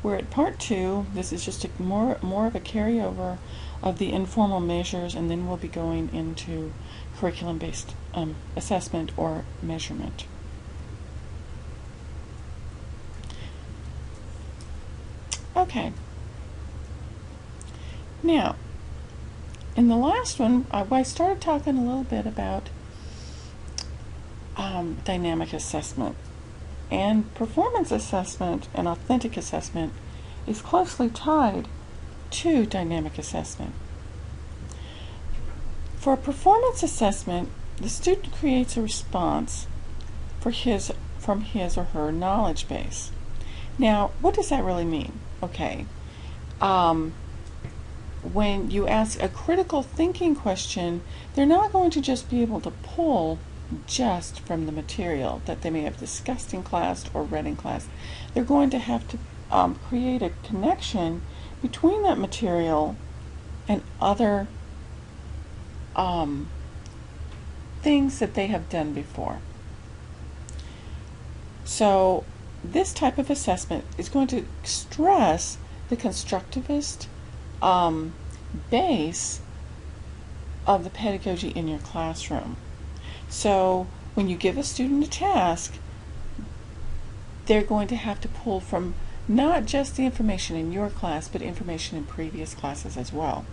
We're at part 2. This is just more of a carryover of the informal measures, and then we'll be going into curriculum-based assessment or measurement. Okay. Now, in the last one, I started talking a little bit about dynamic assessment. And performance assessment and authentic assessment is closely tied to dynamic assessment. For performance assessment, the student creates a response from his or her knowledge base. Now, what does that really mean? Okay. When you ask a critical thinking question, they're not going to just be able to pull just from the material that they may have discussed in class or read in class. They're going to have to create a connection between that material and other things that they have done before. So this type of assessment is going to stress the constructivist base of the pedagogy in your classroom. So when you give a student a task, they're going to have to pull from not just the information in your class, but information in previous classes as well.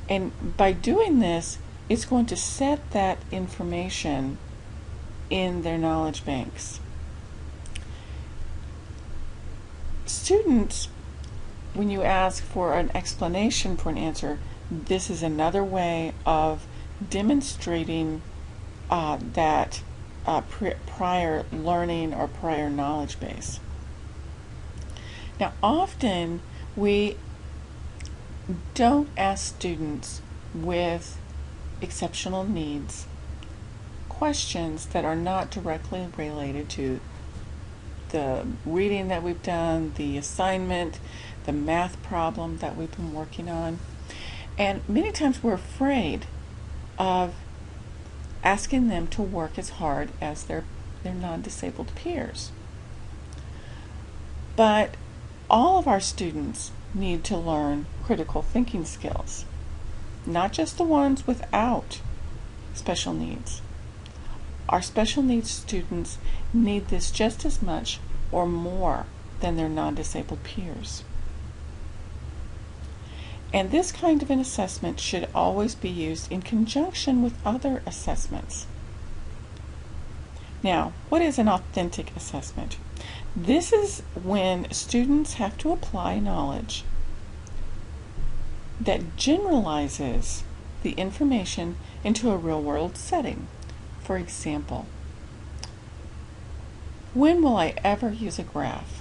And by doing this, it's going to set that information in their knowledge banks. Students, when you ask for an explanation for an answer, this is another way of demonstrating that prior learning or prior knowledge base. Now, often we don't ask students with exceptional needs questions that are not directly related to the reading that we've done, the assignment, the math problem that we've been working on. And many times we're afraid of asking them to work as hard as their non-disabled peers. But all of our students need to learn critical thinking skills, not just the ones without special needs. Our special needs students need this just as much or more than their non-disabled peers. And this kind of an assessment should always be used in conjunction with other assessments. Now, what is an authentic assessment? This is when students have to apply knowledge that generalizes the information into a real-world setting. For example, when will I ever use a graph?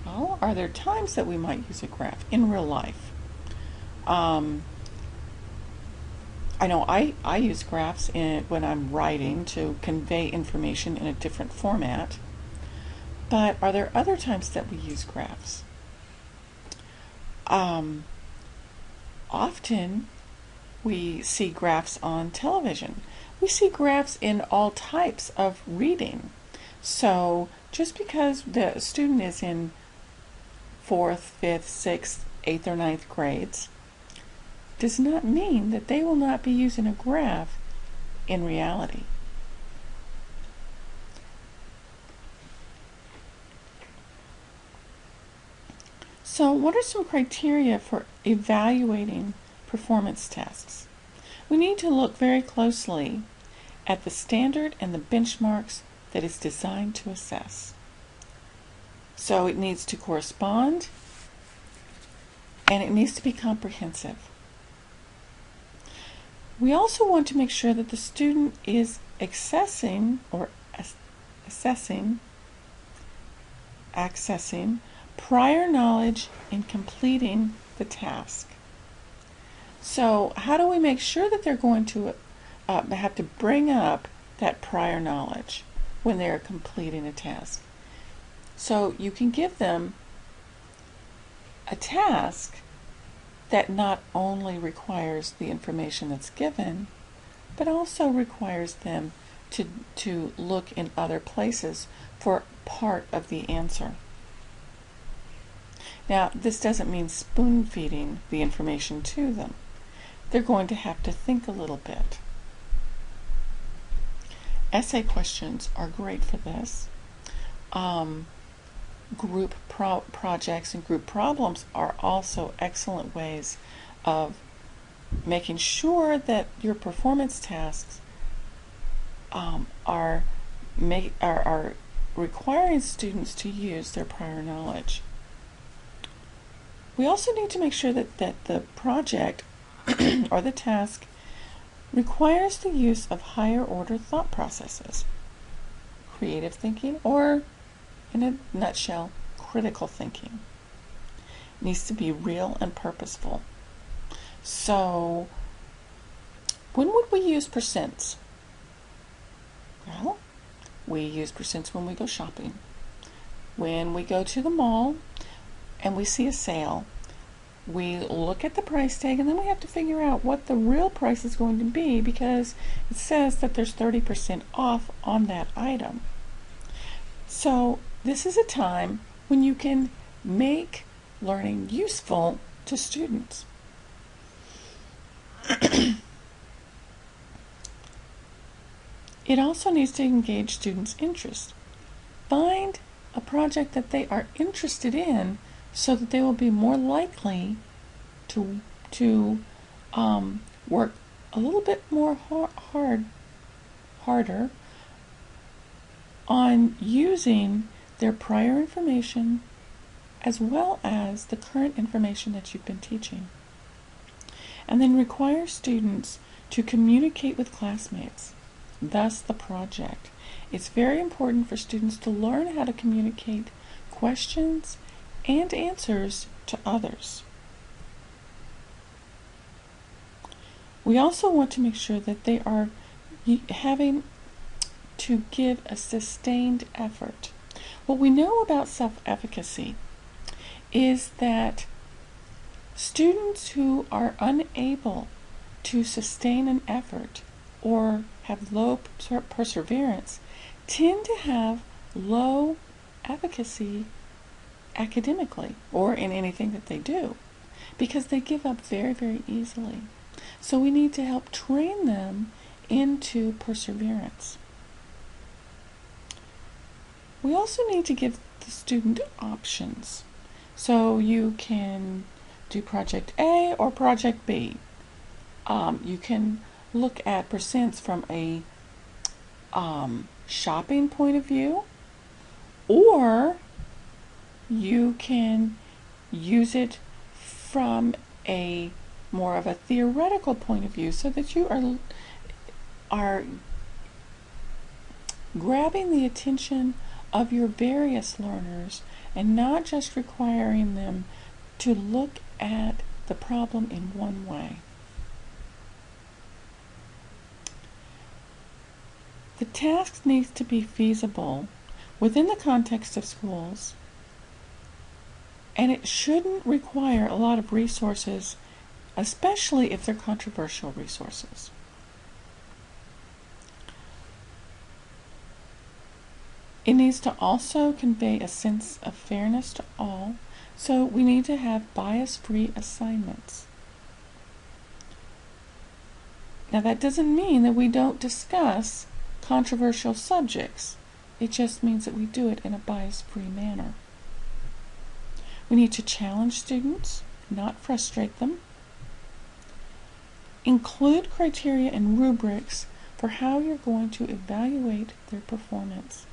Well, are there times that we might use a graph in real life? I know I use graphs when I'm writing to convey information in a different format, but are there other times that we use graphs? Often we see graphs on television. We see graphs in all types of reading. So just because the student is in 4th, 5th, 6th, 8th, or 9th grades does not mean that they will not be using a graph in reality. So what are some criteria for evaluating performance tests? We need to look very closely at the standard and the benchmarks that is designed to assess. So it needs to correspond, and it needs to be comprehensive. We also want to make sure that the student is accessing prior knowledge in completing the task. So how do we make sure that they're going to have to bring up that prior knowledge when they're completing a task? So you can give them a task that not only requires the information that's given, but also requires them to look in other places for part of the answer. Now, this doesn't mean spoon-feeding the information to them. They're going to have to think a little bit. Essay questions are great for this. Group projects and group problems are also excellent ways of making sure that your performance tasks are requiring students to use their prior knowledge. We also need to make sure that the project or the task requires the use of higher order thought processes, creative thinking, or in a nutshell, critical thinking. It needs to be real and purposeful. So, when would we use percents? Well, we use percents when we go shopping. When we go to the mall and we see a sale, we look at the price tag and then we have to figure out what the real price is going to be because it says that there's 30% off on that item. So this is a time when you can make learning useful to students. It also needs to engage students' interest. Find a project that they are interested in so that they will be more likely to work a little bit more harder on using their prior information as well as the current information that you've been teaching. And then require students to communicate with classmates, thus the project. It's very important for students to learn how to communicate questions and answers to others. We also want to make sure that they are having to give a sustained effort. What we know about self-efficacy is that students who are unable to sustain an effort or have low perseverance tend to have low efficacy academically or in anything that they do because they give up very, very easily. So we need to help train them into perseverance. We also need to give the student options. So you can do Project A or Project B. You can look at percents from a shopping point of view, or you can use it from a more of a theoretical point of view so that you are grabbing the attention of your various learners and not just requiring them to look at the problem in one way. The task needs to be feasible within the context of schools, and it shouldn't require a lot of resources, especially if they're controversial resources. It needs to also convey a sense of fairness to all, so we need to have bias-free assignments. Now that doesn't mean that we don't discuss controversial subjects. It just means that we do it in a bias-free manner. We need to challenge students, not frustrate them. Include criteria and rubrics for how you're going to evaluate their performance.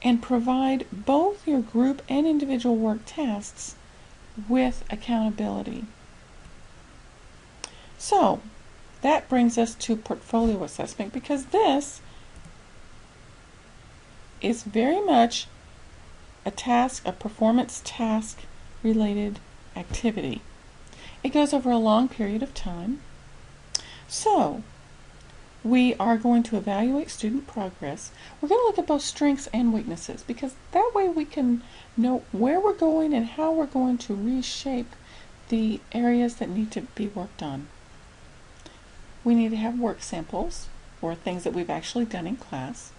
And provide both your group and individual work tasks with accountability. So, that brings us to portfolio assessment, because this is very much a task, a performance task related activity. It goes over a long period of time. So, we are going to evaluate student progress. We're going to look at both strengths and weaknesses, because that way we can know where we're going and how we're going to reshape the areas that need to be worked on. We need to have work samples, or things that we've actually done in class.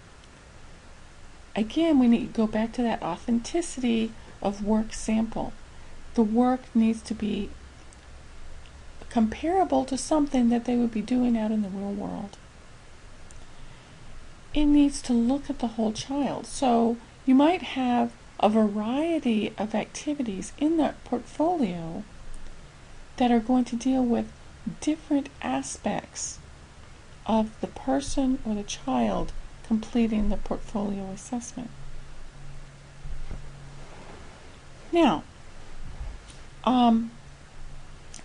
again, we need to go back to that authenticity of work sample. The work needs to be comparable to something that they would be doing out in the real world. It needs to look at the whole child. So you might have a variety of activities in that portfolio that are going to deal with different aspects of the person or the child completing the portfolio assessment. Now,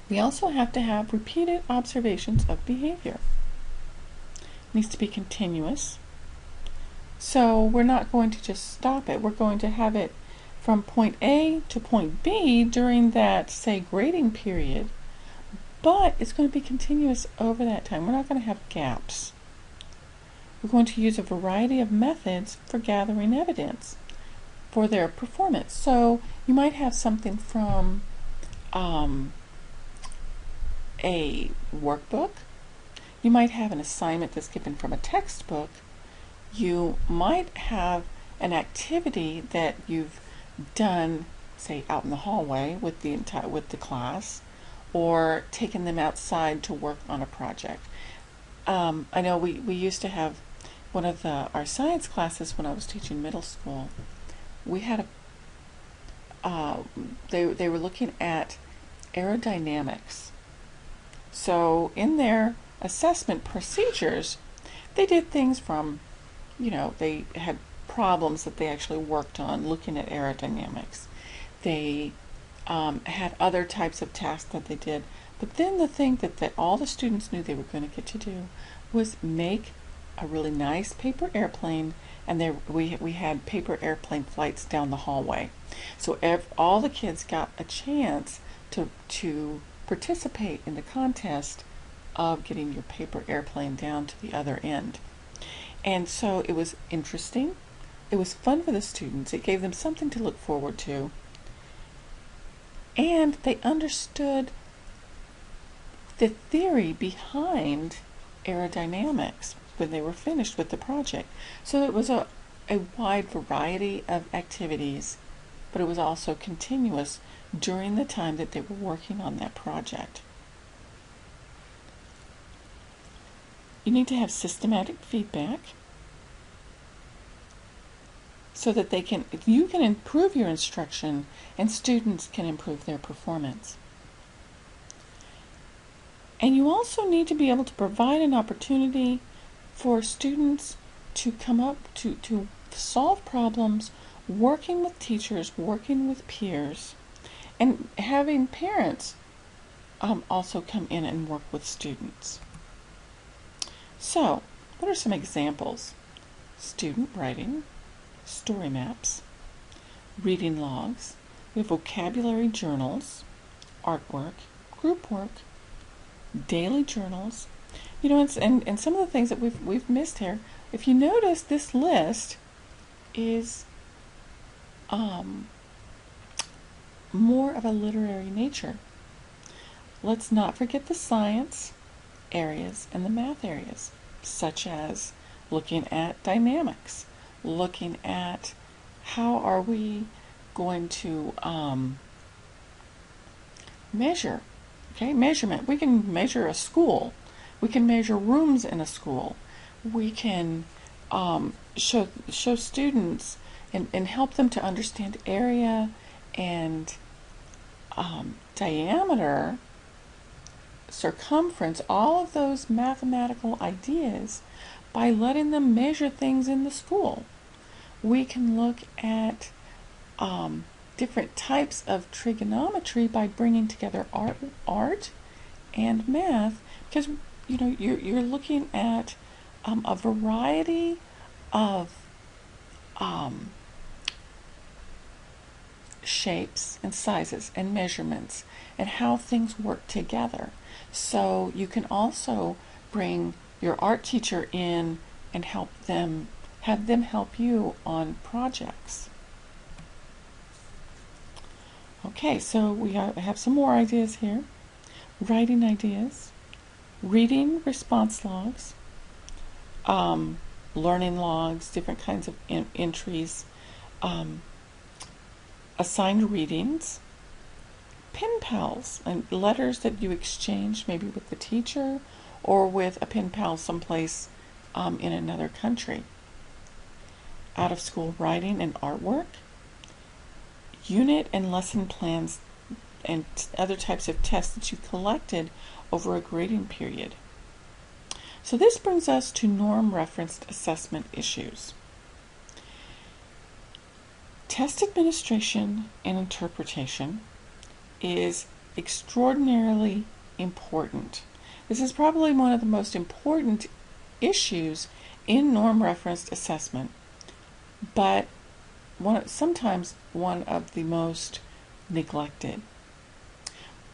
we also have to have repeated observations of behavior. It needs to be continuous. So we're not going to just stop it. We're going to have it from point A to point B during that, say, grading period, but it's going to be continuous over that time. We're not going to have gaps. We're going to use a variety of methods for gathering evidence for their performance. So you might have something from a workbook. You might have an assignment that's given from a textbook. You might have an activity that you've done, say, out in the hallway with the class, or taken them outside to work on a project. I know we used to have one of our science classes when I was teaching middle school. We had they were looking at aerodynamics. So in their assessment procedures, they did things from, they had problems that they actually worked on looking at aerodynamics. They had other types of tasks that they did. But then the thing that all the students knew they were going to get to do was make a really nice paper airplane, and we had paper airplane flights down the hallway. So all the kids got a chance to participate in the contest of getting your paper airplane down to the other end. And so it was interesting. It was fun for the students. It gave them something to look forward to. And they understood the theory behind aerodynamics when they were finished with the project. So it was a wide variety of activities, but it was also continuous during the time that they were working on that project. You need to have systematic feedback so that you can improve your instruction and students can improve their performance. And you also need to be able to provide an opportunity for students to come up to solve problems, working with teachers, working with peers, and having parents also come in and work with students. So, what are some examples? Student writing, story maps, reading logs, we have vocabulary journals, artwork, group work, daily journals. And some of the things that we've missed here. If you notice, this list is more of a literary nature. Let's not forget the science areas and the math areas, such as looking at dynamics, looking at how are we going to measure. Okay, measurement. We can measure a school. We can measure rooms in a school. We can show students and help them to understand area and diameter, circumference, all of those mathematical ideas by letting them measure things in the school. We can look at different types of trigonometry by bringing together art and math, because you're looking at a variety of shapes and sizes and measurements and how things work together. So you can also bring your art teacher in and have them help you on projects. Okay, so we have some more ideas here. Writing ideas, reading response logs, learning logs, different kinds of entries, assigned readings, pen pals, and letters that you exchange maybe with the teacher or with a pen pal someplace in another country. Out of school writing and artwork, unit and lesson plans, and other types of tests that you collected over a grading period. So this brings us to norm-referenced assessment issues. Test administration and interpretation is extraordinarily important. This is probably one of the most important issues in norm-referenced assessment, but sometimes one of the most neglected.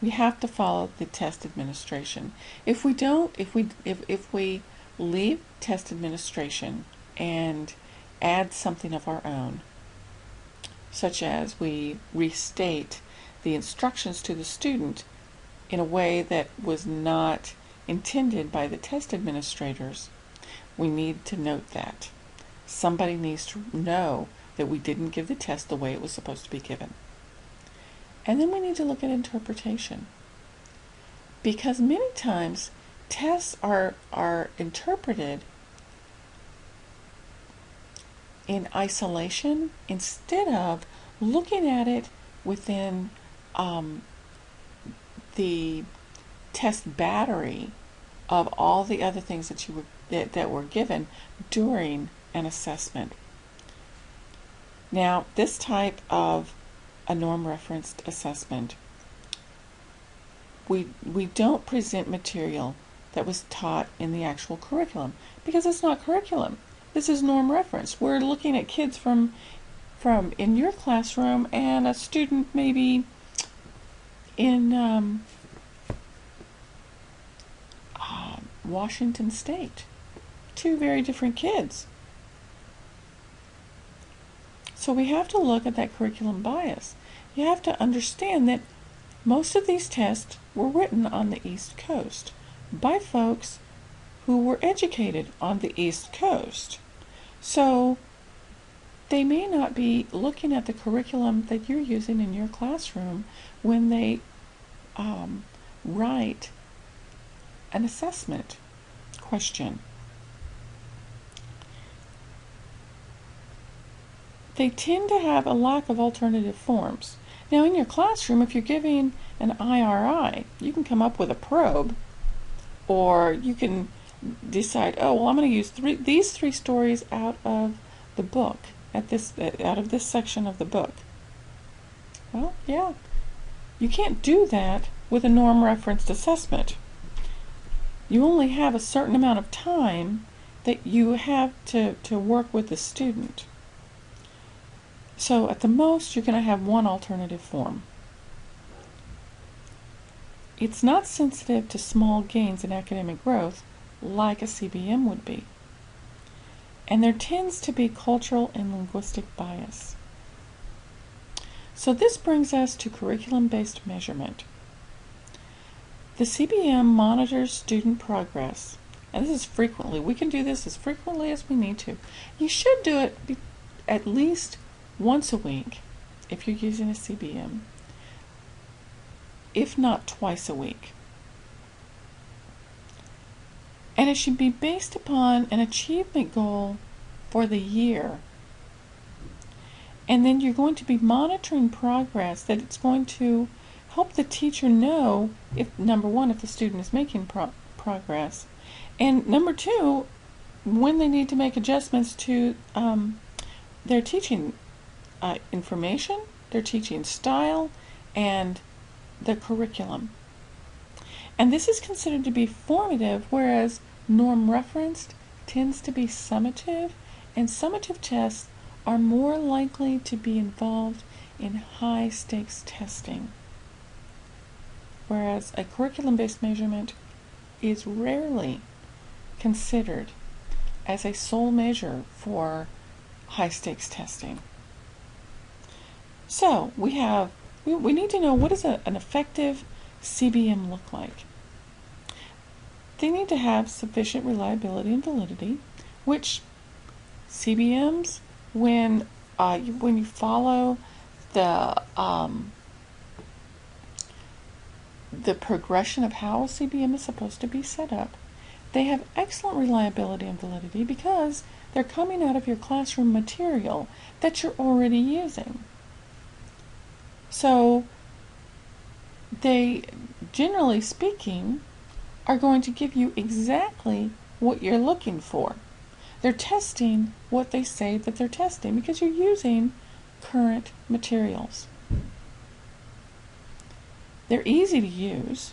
We have to follow the test administration. If we leave test administration and add something of our own, such as we restate the instructions to the student in a way that was not intended by the test administrators, we need to note that. Somebody needs to know that we didn't give the test the way it was supposed to be given. And then we need to look at interpretation. Because many times tests are interpreted in isolation instead of looking at it within the test battery of all the other things that were given during an assessment. Now, this type of a norm-referenced assessment, we don't present material that was taught in the actual curriculum because it's not curriculum. This is norm-referenced. We're looking at kids from in your classroom and a student maybe in Washington State. Two very different kids. So we have to look at that curriculum bias. You have to understand that most of these tests were written on the East Coast by folks who were educated on the East Coast. So they may not be looking at the curriculum that you're using in your classroom when they write an assessment question. They tend to have a lack of alternative forms. Now in your classroom, if you're giving an IRI, you can come up with a probe, or you can decide, oh, well, I'm going to use these three stories out of the book, out of this section of the book. Well, yeah, you can't do that with a norm-referenced assessment. You only have a certain amount of time that you have to work with the student. So at the most, you're going to have one alternative form. It's not sensitive to small gains in academic growth like a CBM would be. And there tends to be cultural and linguistic bias. So this brings us to curriculum-based measurement. The CBM monitors student progress, and this is frequently. We can do this as frequently as we need to. You should do it at least once a week if you're using a CBM, if not twice a week. And it should be based upon an achievement goal for the year. And then you're going to be monitoring progress, that it's going to help the teacher know, if number one, if the student is making progress, and number two, when they need to make adjustments to their teaching information, their teaching style, and the curriculum. And this is considered to be formative, whereas norm-referenced tends to be summative, and summative tests are more likely to be involved in high-stakes testing, whereas a curriculum-based measurement is rarely considered as a sole measure for high-stakes testing. So we need to know, what does an effective CBM look like? They need to have sufficient reliability and validity, which CBMs, when you follow the progression of how a CBM is supposed to be set up, they have excellent reliability and validity because they're coming out of your classroom material that you're already using. So they, generally speaking, are going to give you exactly what you're looking for. They're testing what they say that they're testing because you're using current materials. They're easy to use.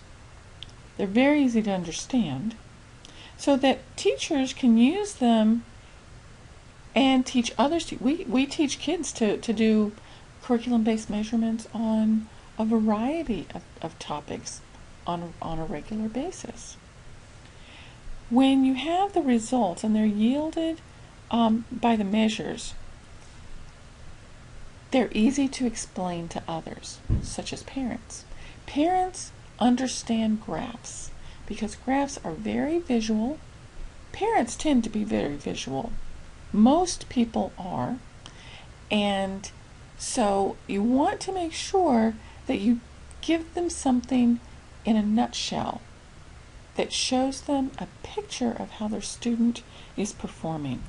They're very easy to understand, so that teachers can use them and teach others. We teach kids to do curriculum-based measurements on a variety of topics on a regular basis. When you have the results and they're yielded by the measures, they're easy to explain to others, such as parents. Parents understand graphs because graphs are very visual. Parents tend to be very visual. Most people are. And so you want to make sure that you give them something in a nutshell that shows them a picture of how their student is performing.